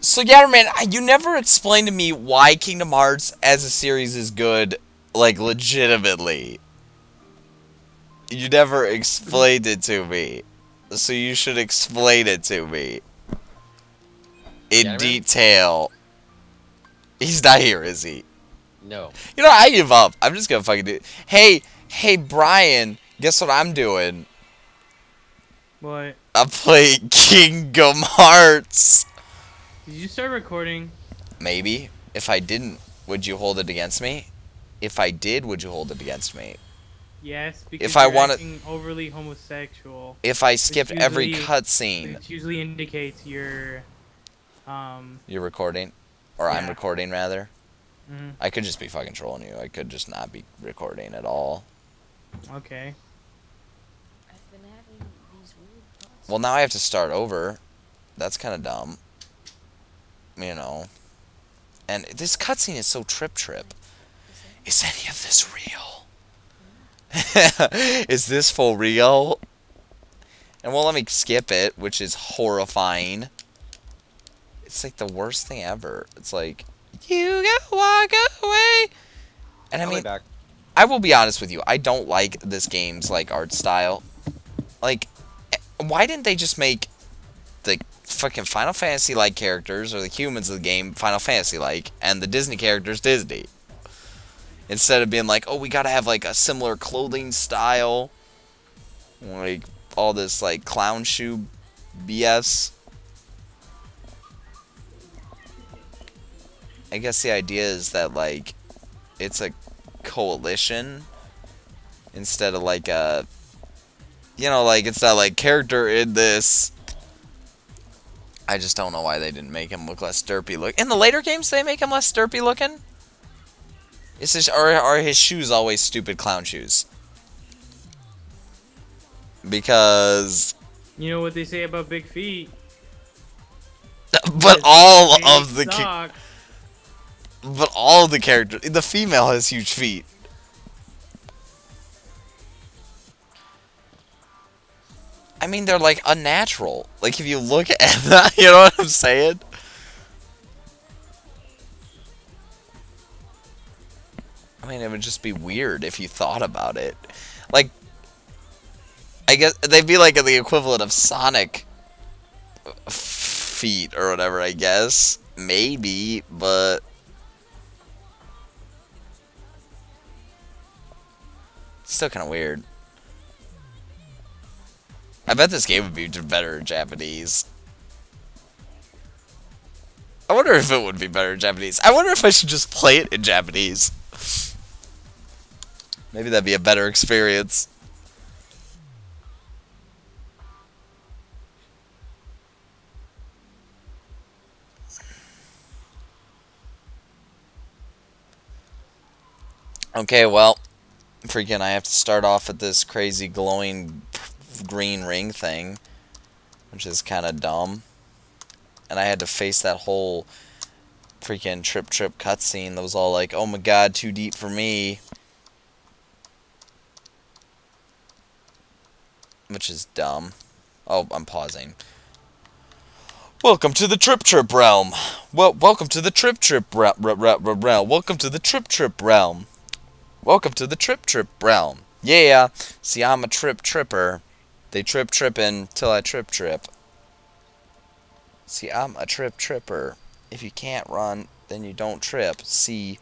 So, Yatterman, you never explained to me why Kingdom Hearts as a series is good, like, legitimately. You never explained it to me. So you should explain it to me. In detail. He's not here, is he? No. You know, I give up. I'm just gonna fucking do it. Hey, Brian, guess what I'm doing? What? I'm playing Kingdom Hearts. Did you start recording? Maybe. If I didn't, would you hold it against me? If I did, would you hold it against me? Yes, because if I you're wanna, acting overly homosexual. If I skip every cutscene. Which usually indicates you're recording? Or yeah. I'm recording, rather? Mm-hmm. I could just be fucking trolling you. I could just not be recording at all. Okay. I've been having these weird thoughts. Well, now I have to start over. That's kind of dumb. You know. And this cutscene is so trip. Is any of this real? Is this for real? And well, let me skip it, which is horrifying. It's like the worst thing ever. It's like, you go walk away. And I mean, I will be honest with you. I don't like this game's like art style. Like, why didn't they just make the fucking Final Fantasy like characters, or the humans of the game Final Fantasy like, and the Disney characters Disney? Instead of being like, oh, we gotta have like a similar clothing style, like all this like clown shoe BS. I guess the idea is that like it's a coalition instead of like a, you know, like it's not like character in this. I just don't know why they didn't make him look less derpy look. In the later games, they make him less derpy looking. Is his, or are his shoes always stupid clown shoes? Because you know what they say about big feet. But all of the characters, the female has huge feet. I mean, they're like unnatural. Like if you look at that, you know what I'm saying? I mean, it would just be weird if you thought about it. Like, I guess they'd be like the equivalent of Sonic feet or whatever, I guess. Maybe, but it's still kind of weird. I bet this game would be better in Japanese. I wonder if it would be better in Japanese. I wonder if I should just play it in Japanese. Maybe that'd be a better experience. Okay, well, freaking I have to start off at this crazy glowing green ring thing, which is kind of dumb. And I had to face that whole freaking trip cutscene that was all like, oh my god, too deep for me. Which is dumb. Oh, I'm pausing. Welcome to the trip realm. Well, welcome to the trip realm. Welcome to the trip realm. Welcome to the trip realm. Yeah. See, I'm a tripper. They trippin' till I trip. See, I'm a tripper. If you can't run, then you don't trip. See.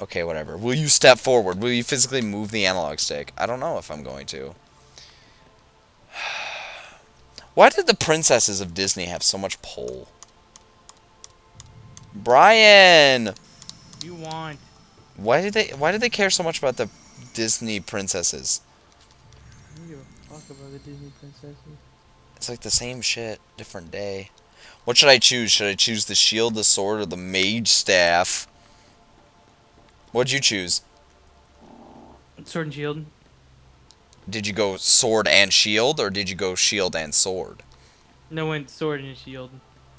Okay, whatever. Will you step forward? Will you physically move the analog stick? I don't know if I'm going to. Why did the princesses of Disney have so much pull? Brian! You want. Why did they care so much about the Disney princesses? I don't give a fuck about the Disney princesses. It's like the same shit, different day. What should I choose? Should I choose the shield, the sword, or the mage staff? What'd you choose? Sword and shield. Did you go sword and shield, or did you go shield and sword? No, I went sword and shield.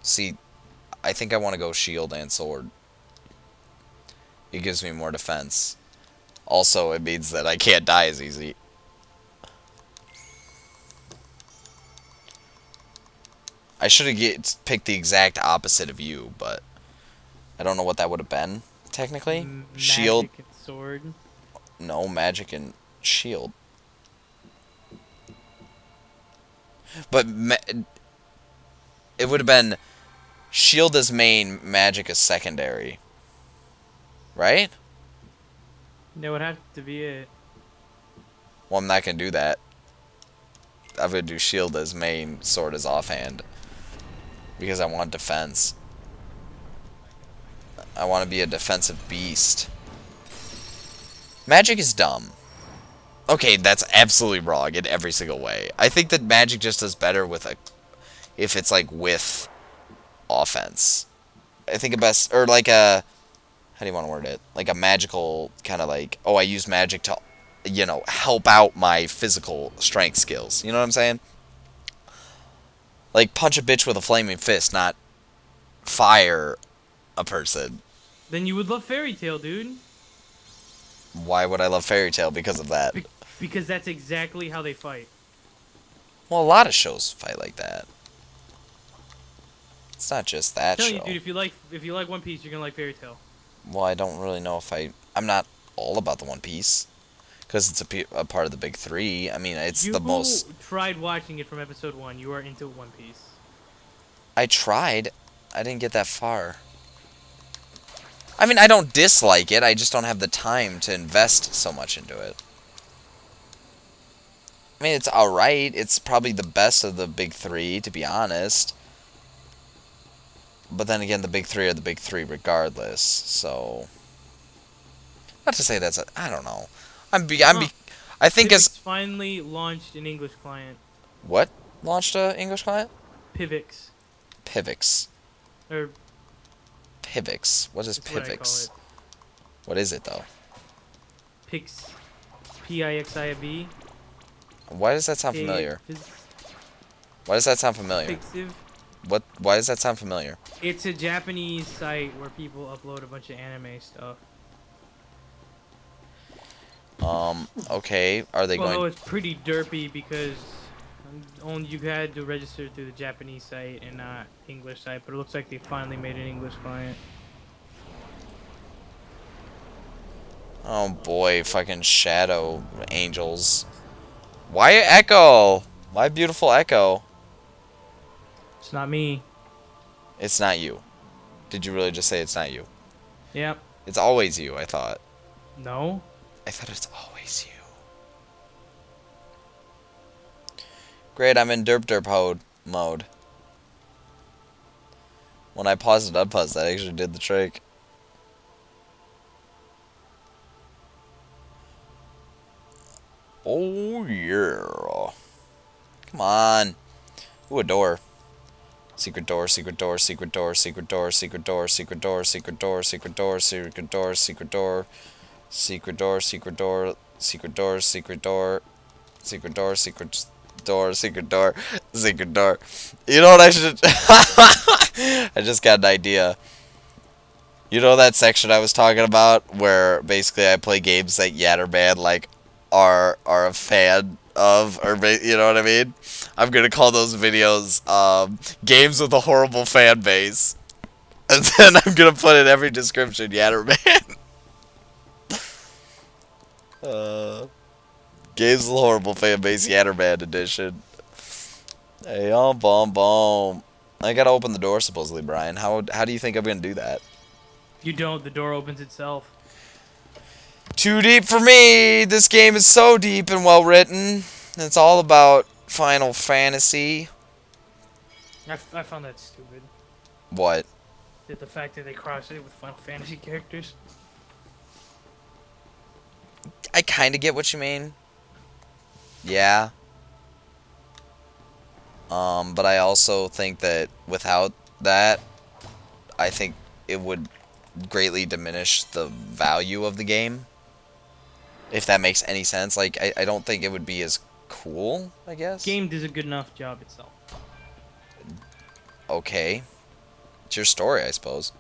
See, I think I want to go shield and sword. It gives me more defense. Also, it means that I can't die as easy. I should have picked the exact opposite of you, but I don't know what that would have been, technically. Shield. Magic and sword. No, magic and shield. But it would have been shield as main, magic as secondary. Right? That would have to be it. Well, I'm not going to do that. I'm going to do shield as main, sword as offhand. Because I want defense. I want to be a defensive beast. Magic is dumb. Okay, that's absolutely wrong in every single way. I think that magic just does better with if it's like with offense. I think a best, or like a, how do you want to word it? Like a magical kind of like, oh, I use magic to, you know, help out my physical strength skills. You know what I'm saying? Like punch a bitch with a flaming fist, not fire a person. Then you would love Fairy Tail, dude. Why would I love Fairy Tail because of that? Because that's exactly how they fight. Well, a lot of shows fight like that. It's not just that I'm telling show. you, dude, if you like One Piece, you're gonna like Fairy Tail. Well, I don't really know if I'm not all about the One Piece. Because it's a part of the big three. I mean, it's the most... You tried watching it from episode 1. You are into One Piece. I tried. I didn't get that far. I mean, I don't dislike it. I just don't have the time to invest so much into it. I mean, it's alright. It's probably the best of the big three, to be honest. But then again, the big three are the big three regardless, so... Not to say that's a... I don't know. I think Pivx as... finally launched an English client. What? Launched a English client? Pivx. Pivx. Or... Pivx. What is that's what I call Pivx? it. What is it, though? Pix... P-I-X-I-V. Why does that sound familiar? Why does that sound familiar? Pixiv. Why does that sound familiar? It's a Japanese site where people upload a bunch of anime stuff. Okay. Are they Although going... it's pretty derpy because only you had to register through the Japanese site and not English site, but it looks like they finally made an English client. Oh boy, fucking shadow angels. Why Echo? Why beautiful Echo? It's not me. It's not you. Did you really just say it's not you? Yep. It's always you, I thought. No. I thought it's always you. Great, I'm in derp mode. When I paused and unpaused, that actually did the trick. Oh yeah. Come on. Ooh, a door. Secret door, secret door, secret door, secret door, secret door, secret door, secret door, secret door, secret door, secret door, secret door, secret door, secret door, secret door, secret door, secret door, secret door, secret door. You know what I should... I just got an idea. You know that section I was talking about where basically I play games that Yatterman like are a fan of, or you know what I mean? I'm gonna call those videos games with a horrible fan base, and then I'm gonna put in every description Yatterman. Games with a horrible fan base, Yatterman edition. Hey, bomb. I gotta open the door supposedly, Brian. How do you think I'm gonna do that? You don't. The door opens itself. Too deep for me. This game is so deep and well written. It's all about Final Fantasy. I found that stupid. What? The fact that they crossed it with Final Fantasy characters. I kind of get what you mean. Yeah. But I also think that without that, I think it would greatly diminish the value of the game. If that makes any sense. Like, I don't think it would be as cool, I guess. Game does a good enough job itself. Okay. It's your story, I suppose.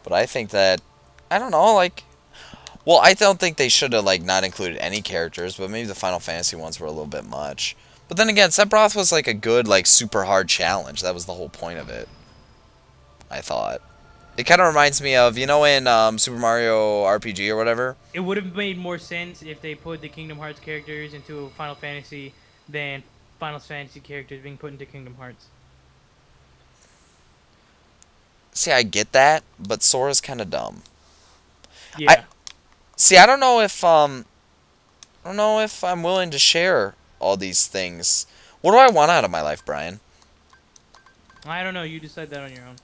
But I think that, I don't know, like, Well, I don't think they should have, like, not included any characters, but maybe the Final Fantasy ones were a little bit much. But then again, Sephiroth was, like, a good, like, super hard challenge. That was the whole point of it, I thought. It kind of reminds me of, you know, in Super Mario RPG or whatever? It would have made more sense if they put the Kingdom Hearts characters into Final Fantasy than Final Fantasy characters being put into Kingdom Hearts. See, I get that, but Sora's kind of dumb. Yeah. See, I don't know if I'm willing to share all these things. What do I want out of my life, Brian? I don't know. You decide that on your own.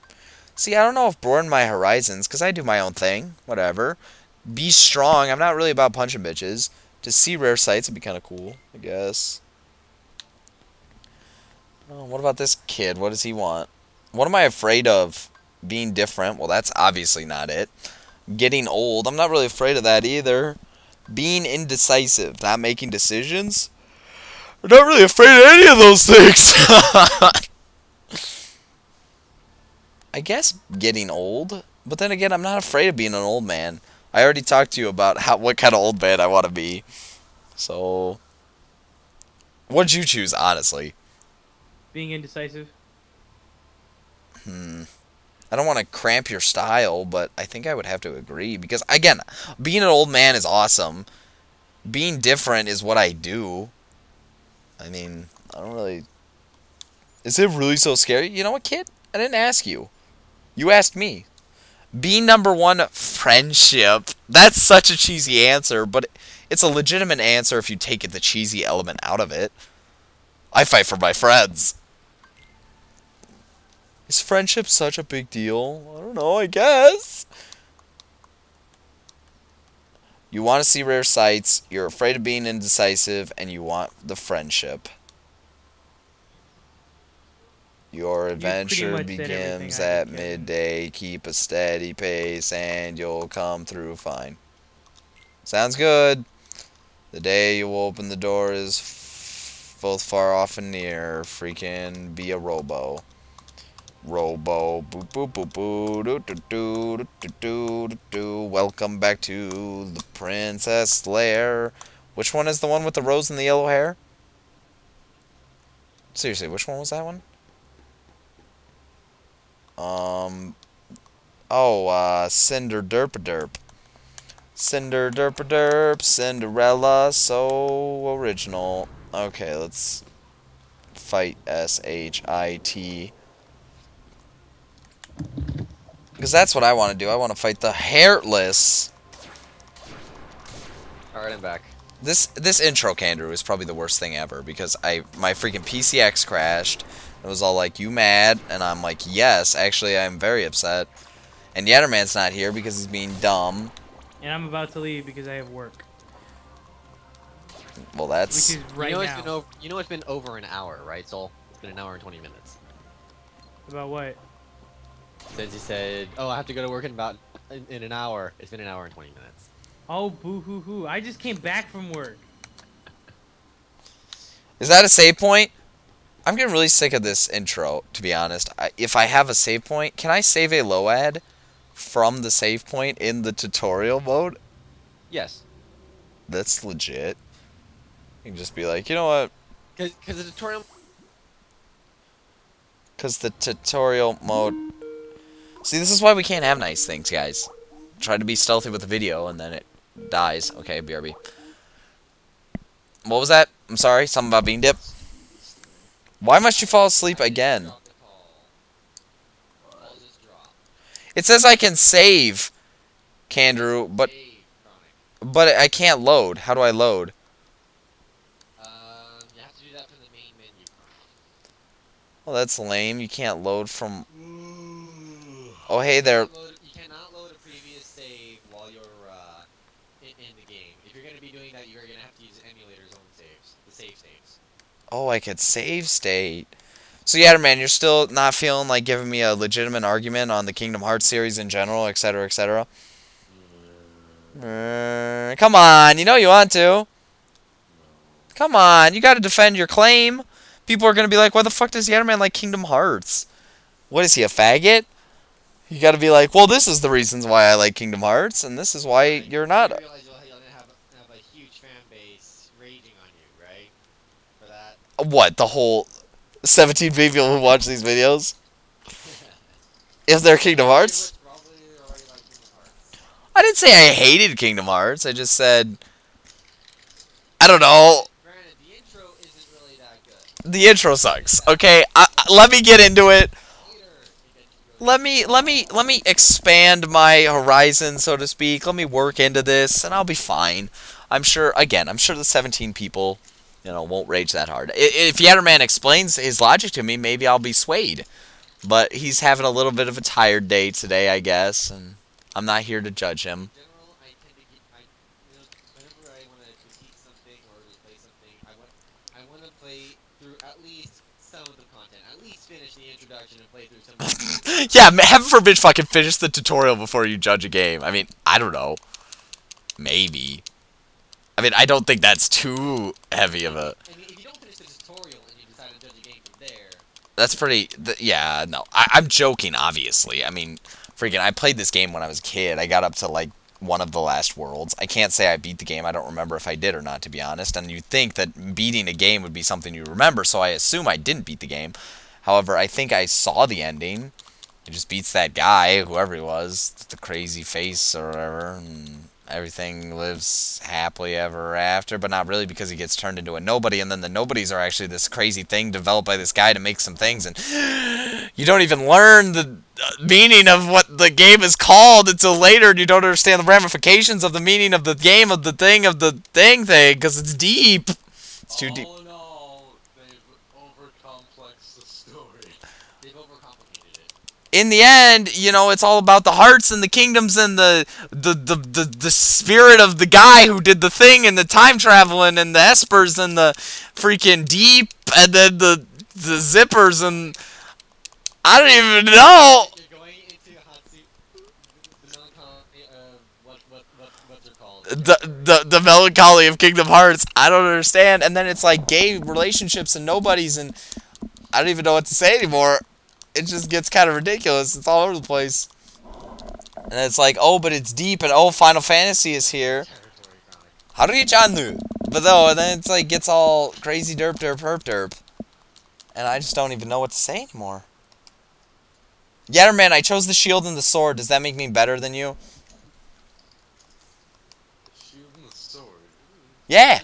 See, I don't know if broaden my horizons, because I do my own thing. Whatever. Be strong. I'm not really about punching bitches. To see rare sights would be kind of cool, I guess. Oh, what about this kid? What does he want? What am I afraid of? Being different? Well, that's obviously not it. Getting old? I'm not really afraid of that either. Being indecisive? Not making decisions? I'm not really afraid of any of those things. I guess getting old, but then again, I'm not afraid of being an old man. I already talked to you about what kind of old man I want to be. So, what'd you choose, honestly? Being indecisive. I don't want to cramp your style, but I think I would have to agree. Because, again, being an old man is awesome. Being different is what I do. I mean, I don't really... Is it really so scary? You know what, kid? I didn't ask you. You asked me. Being number one, friendship. That's such a cheesy answer, but it's a legitimate answer if you take the cheesy element out of it. I fight for my friends. Is friendship such a big deal? I don't know, I guess. You want to see rare sights, you're afraid of being indecisive, and you want the friendship. Your adventure begins at midday. Keep a steady pace and you'll come through fine. Sounds good. The day you open the door is both far off and near. Freaking be a robo. Robo. Boop boop boop boo. Do do do do do do do. Welcome back to the Princess Lair. Which one is the one with the rose and the yellow hair? Seriously, which one was that one? Cinder Derp. Cinder Derp, Cinderella, so original. Okay, let's fight S-H-I-T. Because that's what I want to do. I want to fight the Hairless. Alright, I'm back. This intro, Kandrew, is probably the worst thing ever. Because my freaking PCX crashed. It was all like, you mad? And I'm like, yes, actually I'm very upset. And Yatterman's not here because he's being dumb. And I'm about to leave because I have work. Well, that's... Which is right now. You know it's been over an hour, right, Sol? It's been an hour and 20 minutes. About what? Since you said, oh, I have to go to work in an hour. It's been an hour and 20 minutes. Oh, boo-hoo-hoo. I just came back from work. Is that a save point? I'm getting really sick of this intro, to be honest. If I have a save point, can I save a LOAD from the save point in the tutorial mode? Yes. That's legit. You can just be like, you know what? Because the tutorial... Because the tutorial mode... See, this is why we can't have nice things, guys. Try to be stealthy with the video, and then it dies. Okay, BRB. What was that? I'm sorry, something about bean dip? Why must you fall asleep again? It says I can save, Kandrew, but I can't load. How do I load? You have to do that from the main menu. Well, that's lame. You can't load from... Oh, hey there. You cannot load a previous save while you're in the game. If you're going to be doing that, you're going to have to use the emulator's own saves, the save states. Oh, I could save state. So, yeah, man, you're still not feeling like giving me a legitimate argument on the Kingdom Hearts series in general, etc., etc.? Come on, you know you want to. Come on, you got to defend your claim. People are going to be like, why the fuck does Yatterman like Kingdom Hearts? What is he, a faggot? You gotta be like, well, this is the reasons why I like Kingdom Hearts, and this is why you're not. You realize you'll have a huge fan base raging on you, right? For that. What, the whole 17 people who watch these videos? If they're Kingdom Hearts? Probably already like Kingdom Hearts. I didn't say I hated Kingdom Hearts. I just said, I don't know. Granted, the intro isn't really that good. The intro sucks. Okay, let me get into it. Let me expand my horizon, so to speak. Let me work into this, and I'll be fine. I'm sure the 17 people, won't rage that hard. If Yatterman explains his logic to me, maybe I'll be swayed. But he's having a little bit of a tired day today, I guess, and I'm not here to judge him. In general, I tend to get, whenever I want to critique something or just play something, I want to play through at least some of the content. At least finish the introduction and play through some of the Yeah, heaven forbid fucking finish the tutorial before you judge a game. I mean, I don't know. Maybe. I mean, I don't think that's too heavy of a... I mean, if you don't finish the tutorial and you decide to judge a game from there... That's pretty... Yeah, no. I'm joking, obviously. I mean, freaking, I played this game when I was a kid. I got up to, like, one of the last worlds. I can't say I beat the game. I don't remember if I did or not, to be honest. And you'd think that beating a game would be something you remember, so I assume I didn't beat the game. However, I think I saw the ending. It just beats that guy, whoever he was, the crazy face or whatever, and everything lives happily ever after, but not really, because he gets turned into a nobody, and then the nobodies are actually this crazy thing developed by this guy to make some things, and you don't even learn the meaning of what the game is called until later, and you don't understand the ramifications of the meaning of the game, of the thing, because it's deep. It's too deep. All in all, they've overcomplexed the story. They've overcomplicated it. In the end, it's all about the hearts and the kingdoms and the spirit of the guy who did the thing and the time traveling and the espers and the freaking deep and then the zippers and I don't even know. You're going into Hatsu, the melancholy what's it called? The melancholy of Kingdom Hearts. I don't understand. And then it's like gay relationships and nobodies, and I don't even know what to say anymore. It just gets kind of ridiculous. It's all over the place. And it's like, oh, but it's deep, and oh, Final Fantasy is here. Haruhi-chan. But though, and then it's like, gets all crazy derp derp herp derp. And I just don't even know what to say anymore. Yatterman, I chose the shield and the sword. Does that make me better than you? The shield and the sword. Yeah.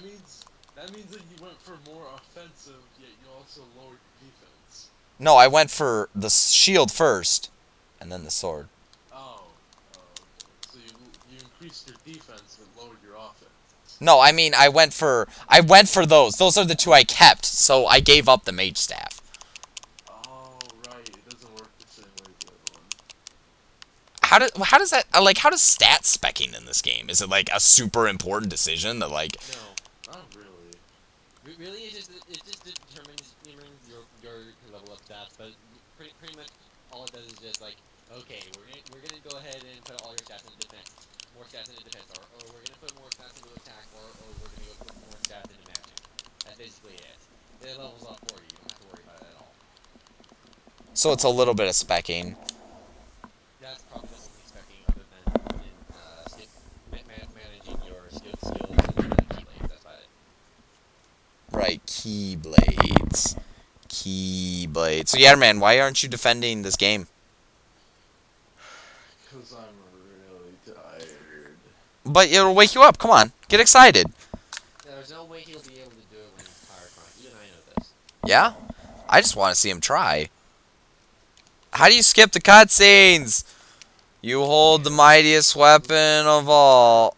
That means that you went for more offensive, yet you also lowered your defense. No, I went for the shield first, and then the sword. Oh, okay. So you increased your defense but lowered your offense. No, I mean I went for those. Those are the two I kept, so I gave up the mage staff. Oh, right. It doesn't work the same way as the other one. How does that how does stat specking in this game? Is it like a super important decision that like? No, not really. Really, it just determines your level of stats, but pretty much all it does is just like, okay, we're gonna go ahead and put all your stats into defense, more stats into defense, or we're gonna put more stats into attack, or we're gonna go put more stats into magic. That's basically it. It levels up for you. You don't have to worry about it at all. So it's a little bit of specking. That's probably the only specking other than managing your skills and keyblades. That's about it. Right, keyblades. Keyblades. So Yatterman, why aren't you defending this game? Because I'm really tired. But it'll wake you up. Come on, get excited. There's no way he'll be able to do it when he's tired, Frank. You and I know this. Yeah? I just want to see him try. How do you skip the cutscenes? You hold the mightiest weapon of all.